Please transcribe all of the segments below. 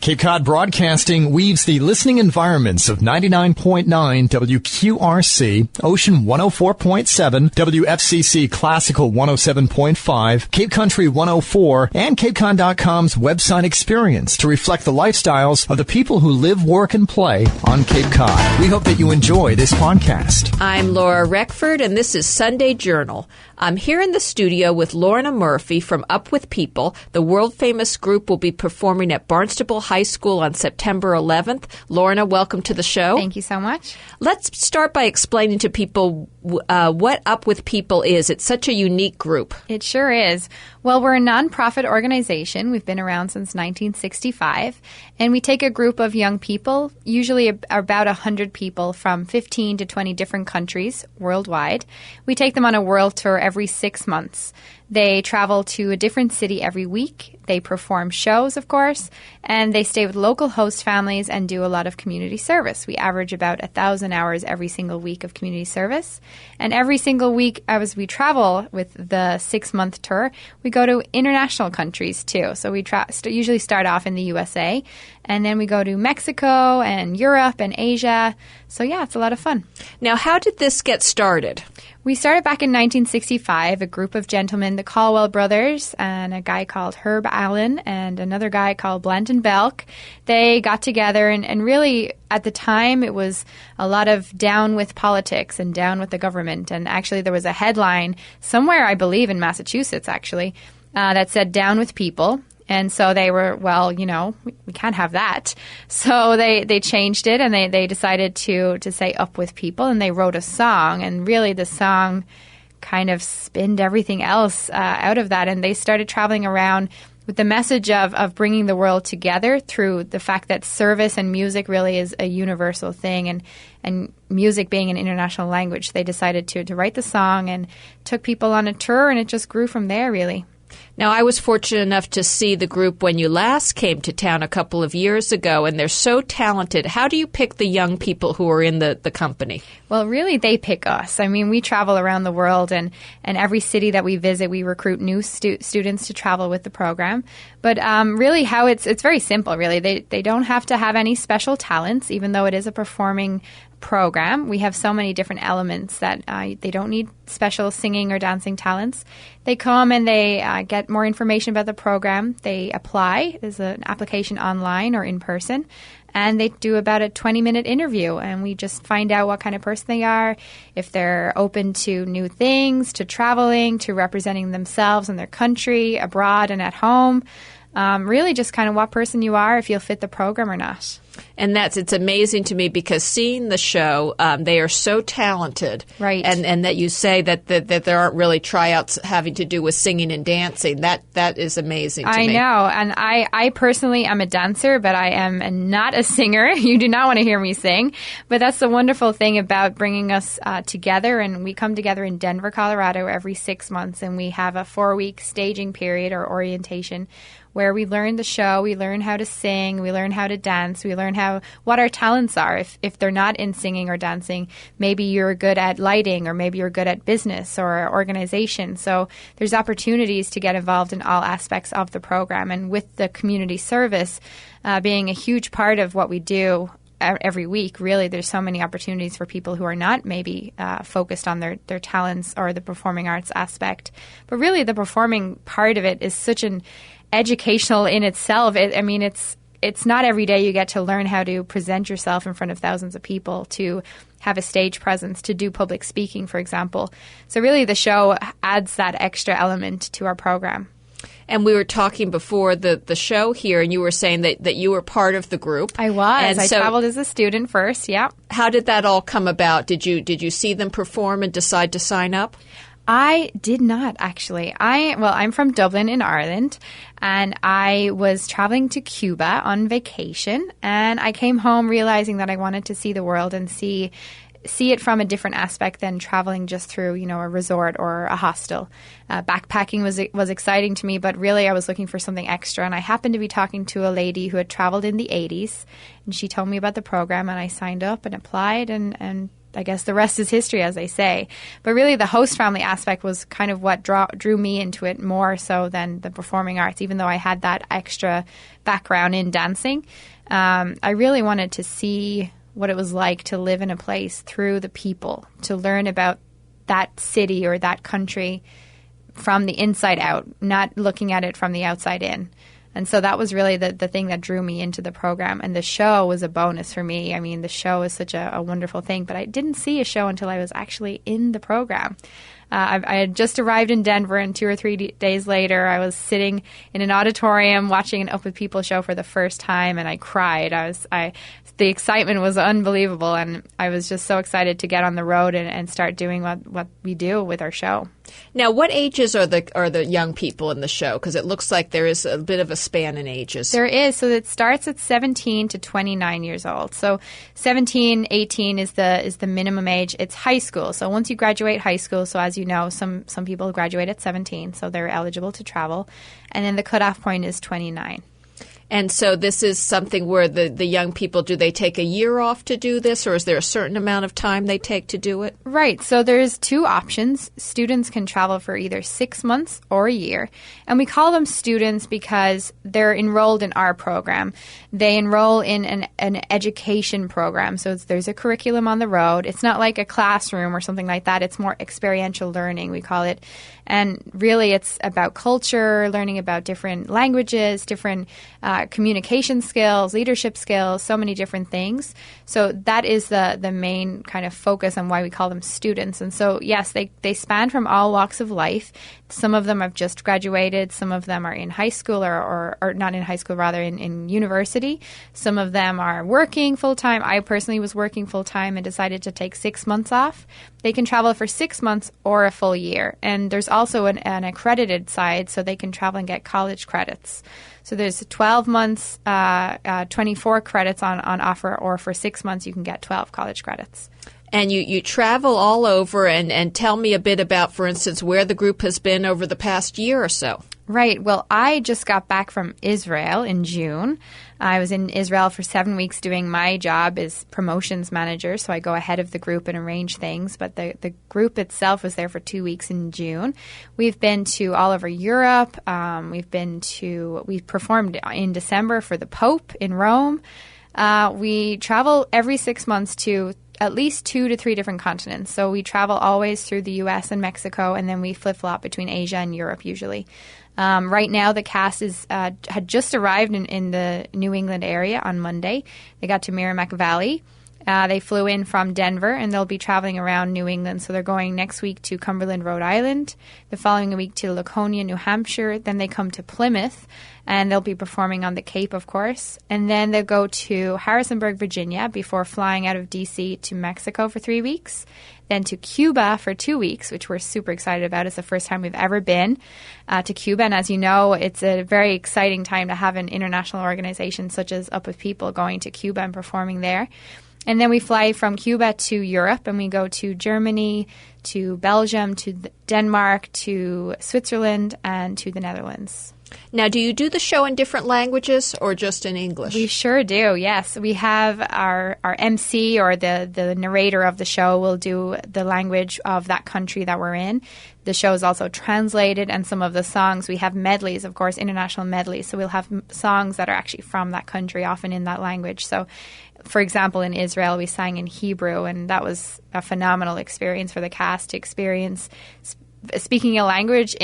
Cape Cod Broadcasting weaves the listening environments of 99.9 WQRC, Ocean 104.7, WFCC Classical 107.5, Cape Country 104, and CapeCon.com's website experience to reflect the lifestyles of the people who live, work, and play on Cape Cod. We hope that you enjoy this podcast. I'm Laura Reckford, and this is Sunday Journal. I'm here in the studio with Lorna Murphy from Up With People. The world-famous group will be performing at Barnstable High School on September 11th. Lorna, welcome to the show. Thank you so much. Let's start by explaining to people what Up With People is. It's such a unique group. It sure is. Well, we're a nonprofit organization. We've been around since 1965, and we take a group of young people, usually about 100 people from 15 to 20 different countries worldwide. We take them on a world tour every 6 months. They travel to a different city every week. They perform shows, of course, and they stay with local host families and do a lot of community service. We average about 1,000 hours every single week of community service. And every single week, as we travel with the 6-month tour, we go to international countries too. So we usually start off in the USA, and then we go to Mexico and Europe and Asia. So yeah, it's a lot of fun. Now, how did this get started? We started back in 1965, a group of gentlemen, the Caldwell brothers, and a guy called Herb Allen and another guy called Blanton Belk. They got together, and really, at the time, it was a lot of down with politics and down with the government. And actually, there was a headline somewhere, I believe, in Massachusetts, actually, that said, "Down with People." And so they were, well, you know, we can't have that. So they changed it, and they decided to say Up With People, and they wrote a song. And really the song kind of spinned everything else out of that. And they started traveling around with the message of bringing the world together through the fact that service and music really is a universal thing. And music being an international language, they decided to write the song and took people on a tour, and it just grew from there, really. Now, I was fortunate enough to see the group when you last came to town a couple of years ago, and they're so talented. How do you pick the young people who are in the company? Well, really, they pick us. I mean, we travel around the world, and every city that we visit, we recruit new students to travel with the program. But really, how it's very simple, really. They don't have to have any special talents, even though it is a performing program. We have so many different elements that they don't need special singing or dancing talents. They come and they get more information about the program. They apply. There's an application online or in person. And they do about a 20-minute interview, and we just find out what kind of person they are, if they're open to new things, to traveling, to representing themselves and their country, abroad and at home. Really just kind of what person you are, if you'll fit the program or not. And it's amazing to me because seeing the show, they are so talented. Right. And that you say that there aren't really tryouts having to do with singing and dancing. That is amazing to me. I know. And I personally am a dancer, but I am not a singer. You do not want to hear me sing. But that's the wonderful thing about bringing us together. And we come together in Denver, Colorado every 6 months, and we have a 4-week staging period or orientation where we learn the show, we learn how to sing, we learn how to dance, we learn what our talents are. If they're not in singing or dancing, maybe you're good at lighting, or maybe you're good at business or organization. So there's opportunities to get involved in all aspects of the program. And with the community service being a huge part of what we do every week, really, there's so many opportunities for people who are not maybe focused on their talents or the performing arts aspect. But really, the performing part of it is such an educational in itself. It's not every day you get to learn how to present yourself in front of thousands of people, to have a stage presence, to do public speaking, for example. So really the show adds that extra element to our program. And we were talking before the show here, and you were saying that you were part of the group. I was. And I traveled as a student first, yeah. How did that all come about? Did you see them perform and decide to sign up? I did not, actually. I'm from Dublin in Ireland, and I was traveling to Cuba on vacation, and I came home realizing that I wanted to see the world and see it from a different aspect than traveling just through, a resort or a hostel. Backpacking was exciting to me, but really I was looking for something extra, and I happened to be talking to a lady who had traveled in the 80s, and she told me about the program, and I signed up and applied, and I guess the rest is history, as they say. But really, the host family aspect was kind of what drew me into it more so than the performing arts, even though I had that extra background in dancing. I really wanted to see what it was like to live in a place through the people, to learn about that city or that country from the inside out, not looking at it from the outside in. And so that was really the thing that drew me into the program. And the show was a bonus for me. I mean, the show is such a wonderful thing, but I didn't see a show until I was actually in the program. I had just arrived in Denver, and 2 or 3 days later, I was sitting in an auditorium watching an Up With People show for the first time, and I cried. The excitement was unbelievable, and I was just so excited to get on the road and start doing what we do with our show. Now, what ages are the young people in the show? Because it looks like there is a bit of a span in ages. There is. So it starts at 17 to 29 years old. So 17, 18 is the minimum age. It's high school. So once you graduate high school, so as you know, some people graduate at 17, so they're eligible to travel. And then the cutoff point is 29. And so this is something where the young people, do they take a year off to do this, or is there a certain amount of time they take to do it? Right. So there's 2 options. Students can travel for either 6 months or a year. And we call them students because they're enrolled in our program. They enroll in an education program. So there's a curriculum on the road. It's not like a classroom or something like that. It's more experiential learning, we call it. And really it's about culture, learning about different languages, different communication skills, leadership skills, so many different things. So that is the main kind of focus on why we call them students. And so, yes, they span from all walks of life. Some of them have just graduated. Some of them are in high school or not in high school, rather in university. Some of them are working full-time. I personally was working full-time and decided to take 6 months off. They can travel for 6 months or a full year. And there's also an accredited side, so they can travel and get college credits. So there's 12 months, 24 credits on offer, or for 6 months you can get 12 college credits. And you travel all over, and tell me a bit about, for instance, where the group has been over the past year or so. Right. Well, I just got back from Israel in June. I was in Israel for 7 weeks doing my job as promotions manager, so I go ahead of the group and arrange things. But the group itself was there for 2 weeks in June. We've been to all over Europe. We performed in December for the Pope in Rome. We travel every 6 months to at least 2 to 3 different continents. So we travel always through the U.S. and Mexico, and then we flip-flop between Asia and Europe usually. Right now, the cast had just arrived in the New England area on Monday. They got to Merrimack Valley. They flew in from Denver, and they'll be traveling around New England. So they're going next week to Cumberland, Rhode Island, the following week to Laconia, New Hampshire. Then they come to Plymouth, and they'll be performing on the Cape, of course. And then they'll go to Harrisonburg, Virginia, before flying out of D.C. to Mexico for 3 weeks. Then to Cuba for 2 weeks, which we're super excited about. It's the first time we've ever been to Cuba. And as you know, it's a very exciting time to have an international organization such as Up With People going to Cuba and performing there. And then we fly from Cuba to Europe, and we go to Germany, to Belgium, to Denmark, to Switzerland, and to the Netherlands. Now, do you do the show in different languages or just in English? We sure do, yes. We have our MC, or the narrator of the show, will do the language of that country that we're in. The show is also translated, and some of the songs, we have medleys, of course, international medleys. So we'll have songs that are actually from that country, often in that language. So, for example, in Israel, we sang in Hebrew, and that was a phenomenal experience for the cast to experience speaking a language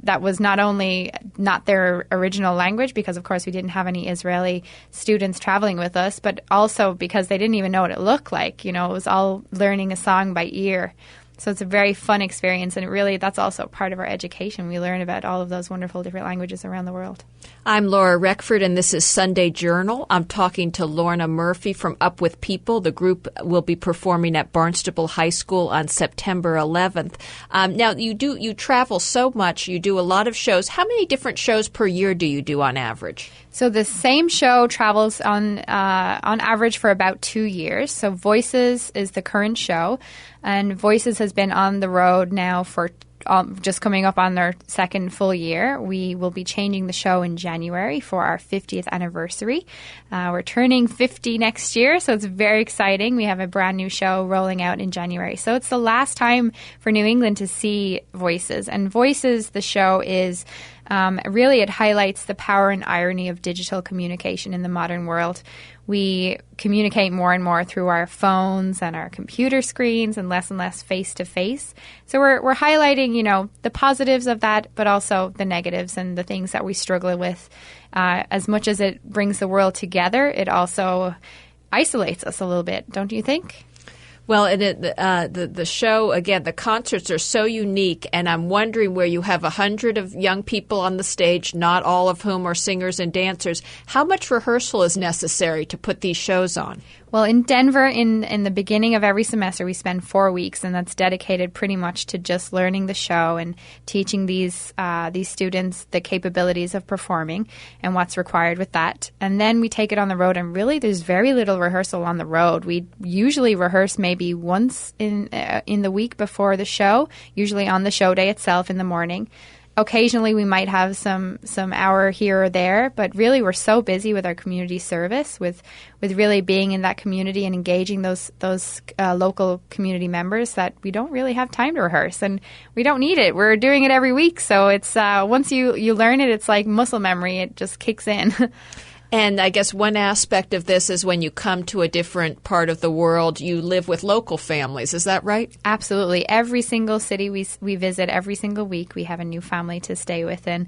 that was not only not their original language, because of course we didn't have any Israeli students traveling with us, but also because they didn't even know what it looked like. You know, it was all learning a song by ear. So it's a very fun experience, and that's also part of our education. We learn about all of those wonderful different languages around the world. I'm Laura Reckford, and this is Sunday Journal. I'm talking to Lorna Murphy from Up With People. The group will be performing at Barnstable High School on September 11th. Now, you travel so much. You do a lot of shows. How many different shows per year do you do on average? So the same show travels on average for about 2 years. So Voices is the current show, and Voices has been on the road now for just coming up on their second full year. We will be changing the show in January for our 50th anniversary. We're turning 50 next year, so it's very exciting. We have a brand new show rolling out in January. So it's the last time for New England to see Voices. And Voices, the show is really, it highlights the power and irony of digital communication in the modern world. We communicate more and more through our phones and our computer screens and less face-to-face. So we're highlighting, the positives of that, but also the negatives and the things that we struggle with. As much as it brings the world together, it also isolates us a little bit, don't you think? Well, and the show, again, the concerts are so unique, and I'm wondering where you have 100 of young people on the stage, not all of whom are singers and dancers, how much rehearsal is necessary to put these shows on? Well, in Denver, in the beginning of every semester, we spend 4 weeks, and that's dedicated pretty much to just learning the show and teaching these students the capabilities of performing and what's required with that. And then we take it on the road, and really there's very little rehearsal on the road. We usually rehearse maybe once in the week before the show, usually on the show day itself in the morning. Occasionally, we might have some hour here or there, but really we're so busy with our community service, with really being in that community and engaging those local community members that we don't really have time to rehearse, and we don't need it. We're doing it every week, so it's once you learn it, it's like muscle memory. It just kicks in. And I guess one aspect of this is when you come to a different part of the world, you live with local families. Is that right? Absolutely. Every single city we visit, every single week, we have a new family to stay with. And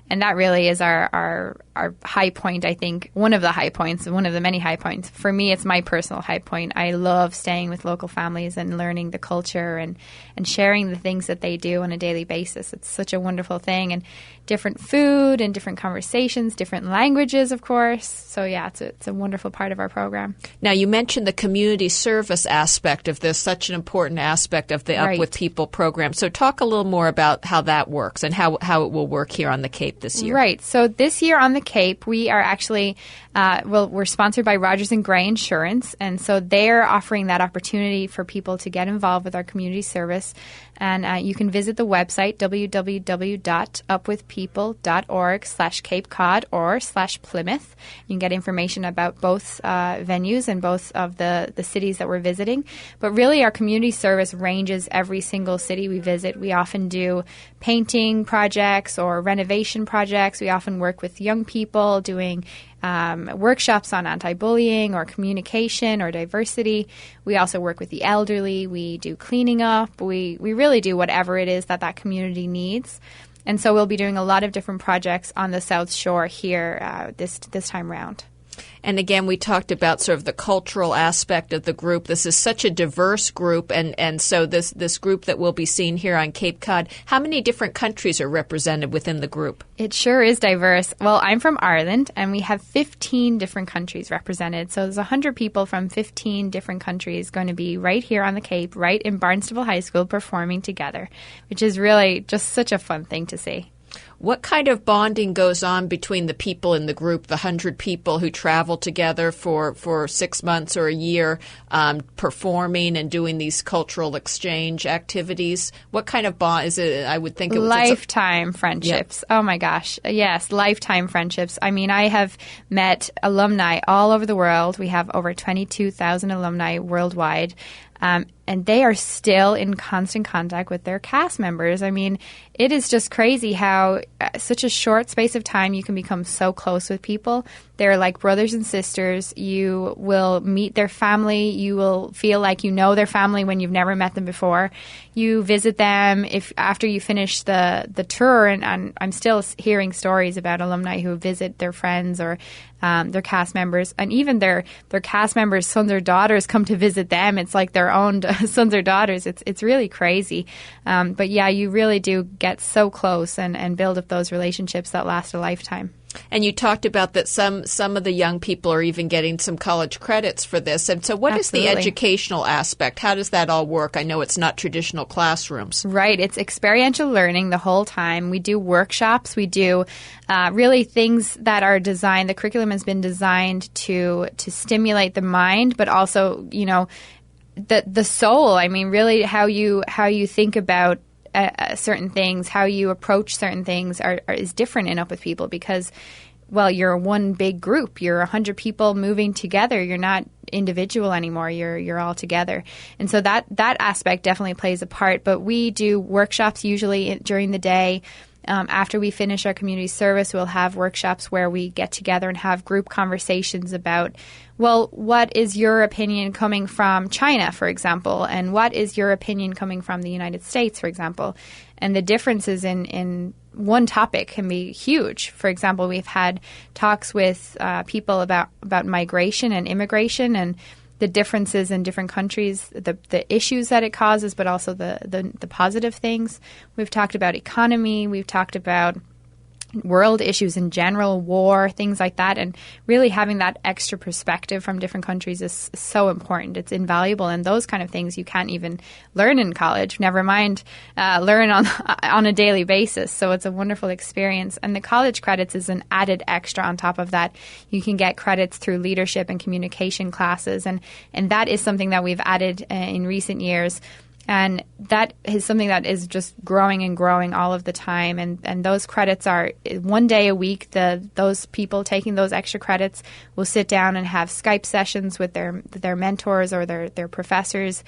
that really is our high point, I think. One of the high points, one of the many high points. For me, it's my personal high point. I love staying with local families and learning the culture and sharing the things that they do on a daily basis. It's such a wonderful thing. And different food and different conversations, different languages, of course. So, yeah, it's a wonderful part of our program. Now, you mentioned the community service aspect of this, such an important aspect of the Up With People program. So talk a little more about how that works and how it will work here on the Cape this year. Right. So this year on the Cape, we are actually, we're sponsored by Rogers & Gray Insurance. And so they're offering that opportunity for people to get involved with our community service. And you can visit the website, www.upwithpeople.org/Cape Cod or /Plymouth. You can get information about both venues and both of the cities that we're visiting. But really, our community service ranges every single city we visit. We often do painting projects or renovation projects. We often work with young people doing workshops on anti-bullying or communication or diversity. We also work with the elderly. We do cleaning up. We really do whatever it is that community needs. And so we'll be doing a lot of different projects on the South Shore here this time round. And again, we talked about sort of the cultural aspect of the group. This is such a diverse group, and so this group that we'll be seeing here on Cape Cod, how many different countries are represented within the group? It sure is diverse. Well, I'm from Ireland, and we have 15 different countries represented. So there's 100 people from 15 different countries going to be right here on the Cape, right in Barnstable High School, performing together, which is really just such a fun thing to see. What kind of bonding goes on between the people in the group, the 100 people who travel together for 6 months or a year, performing and doing these cultural exchange activities? What kind of bond is it? I would think it was lifetime friendships. Yeah. Oh my gosh. Yes, lifetime friendships. I mean, I have met alumni all over the world. We have over 22,000 alumni worldwide. And they are still in constant contact with their cast members. I mean, it is just crazy how such a short space of time you can become so close with people. They're like brothers and sisters. You will meet their family. You will feel like you know their family when you've never met them before. You visit them after you finish the tour, and I'm still hearing stories about alumni who visit their friends or their cast members, and even their cast members' sons or daughters come to visit them. It's like their own sons or daughters. It's really crazy. But yeah, you really do get so close and build up those relationships that last a lifetime. And you talked about that some of the young people are even getting some college credits for this. And so what Absolutely. is the educational aspect? How does that all work? I know it's not traditional classrooms. Right. It's experiential learning the whole time. We do workshops. We do really things that are designed. The curriculum has been designed to stimulate the mind, but also, the soul. I mean, really how you think about certain things, how you approach certain things is different in Up With People because, well, you're one big group. You're 100 people moving together. You're not individual anymore. You're all together. And so that aspect definitely plays a part. But we do workshops usually during the day. After we finish our community service, we'll have workshops where we get together and have group conversations about, well, what is your opinion coming from China, for example, and what is your opinion coming from the United States, for example. And the differences in one topic can be huge. For example, we've had talks with people about migration and immigration and the differences in different countries, the issues that it causes, but also the positive things. We've talked about economy. We've talked about world issues in general, war, things like that. And really having that extra perspective from different countries is so important. It's invaluable. And those kind of things you can't even learn in college, never mind learn on a daily basis. So it's a wonderful experience. And the college credits is an added extra on top of that. You can get credits through leadership and communication classes. And that is something that we've added in recent years. And that is something that is just growing and growing all of the time. And those credits are 1 day a week. Those people taking those extra credits will sit down and have Skype sessions with their mentors or their professors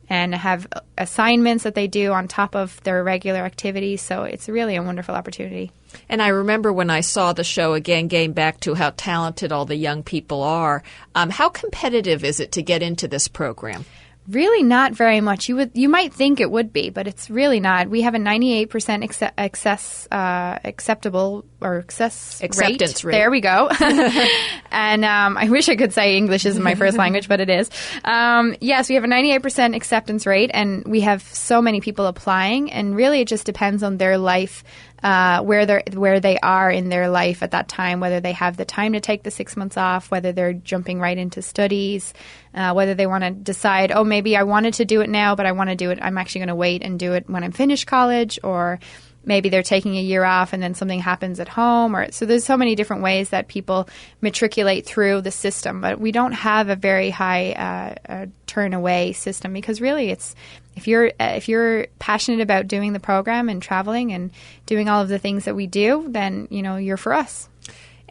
and have assignments that they do on top of their regular activities. So it's really a wonderful opportunity. And I remember when I saw the show again, getting back to how talented all the young people are, how competitive is it to get into this program? Really not very much. You might think it would be, but it's really not. We have a 98% acceptance rate. There we go. And I wish I could say English isn't my first language, but it is. Yes, we have a 98% acceptance rate, and we have so many people applying. And really, it just depends on their life, where they are in their life at that time, whether they have the time to take the 6 months off, whether they're jumping right into studies, whether they want to decide, oh, maybe I wanted to do it now, but I want to do it. I'm actually going to wait and do it when I'm finished college, or maybe they're taking a year off and then something happens at home. So there's so many different ways that people matriculate through the system. But we don't have a very high turn away system because really it's if you're passionate about doing the program and traveling and doing all of the things that we do, then you're for us.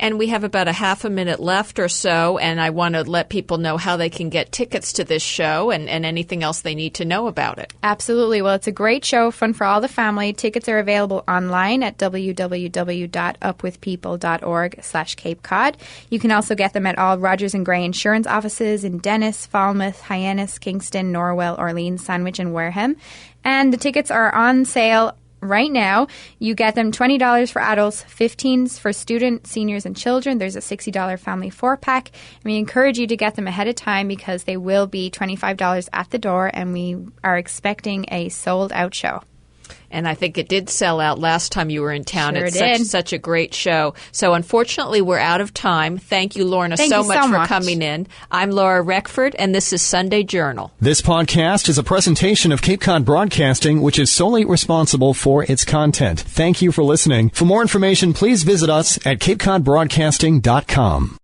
And we have about a half a minute left or so, and I want to let people know how they can get tickets to this show and anything else they need to know about it. Absolutely. Well, it's a great show, fun for all the family. Tickets are available online at www.upwithpeople.org/Cape Cod. You can also get them at all Rogers & Gray insurance offices in Dennis, Falmouth, Hyannis, Kingston, Norwell, Orleans, Sandwich, and Wareham. And the tickets are on sale right now. You get them $20 for adults, $15 for students, seniors, and children. There's a $60 family 4-pack. And we encourage you to get them ahead of time because they will be $25 at the door, and we are expecting a sold-out show. And I think it did sell out last time you were in town. Sure It's such a great show. So unfortunately, we're out of time. Thank you, Lorna, so much for coming in. I'm Laura Reckford, and this is Sunday Journal. This podcast is a presentation of Cape Cod Broadcasting, which is solely responsible for its content. Thank you for listening. For more information, please visit us at capecodbroadcasting.com.